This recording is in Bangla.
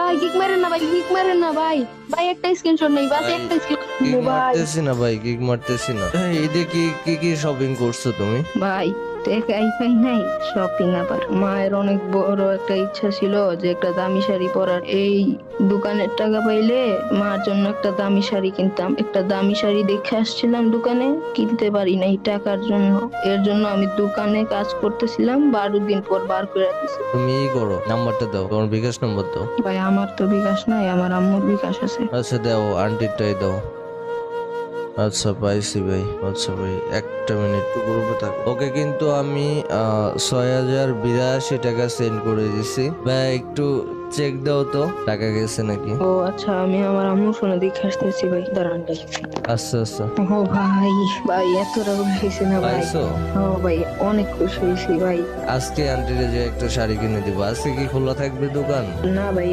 ভাই কিক মারেন না ভাই, কিক মারেন না ভাই। ভাই একটা স্ক্রিনশট নেই, বাস ভাই, একটা স্ক্রিনশট কিক ভাই। মারতেছি না ভাই, কিক মারতেছি না। এই দেখি কি কি শপিং করছো তুমি? ভাই টাকাই পাই নাই, শপিং আবার। মায়ের অনেক বড় একটা ইচ্ছা ছিল যে একটা দামি শাড়ি পরার। এই দোকানের টাকা পাইলে মার জন্য একটা দামি শাড়ি কিনতাম। একটা দামি শাড়ি দেখে আসছিলাম দোকানে, কিনতে পারি নাই টাকার জন্য। এর জন্য আমি দোকানে কাজ করতেছিলাম, 12 দিন পর বার করে দিছি। তুমি ই করো, নাম্বারটা দাও, তোমার বিকাশ নাম্বার দাও। ভাই আমার তো বিকাশ নাই, আমার আম্মুর বিকাশ আছে। আচ্ছা দাও, আন্টিরটাই দাও। আচ্ছা পাইছি ভাই। আচ্ছা ভাই, একটা মিনিট গ্রুপে থাকো। ওকে, কিন্তু আমি 6082 টাকা সেন্ড করে দিছি ভাই, একটু চেক দাও তো টাকা গেছে নাকি। ও আচ্ছা, আমি আমার আম্মুর ফোনে দেখে আসতেছি ভাই, দাঁড়ান ভাই। আচ্ছা আচ্ছা, ও ভাই, ভাই এত টাকা হয়েছে না ভাই। পাইছো? ও ভাই অনেক খুশি হয়েছি ভাই। আজকে আন্টিরে যে একটা শাড়ি কিনে দিব। আজকে কি খোলা থাকবে দোকান? না ভাই,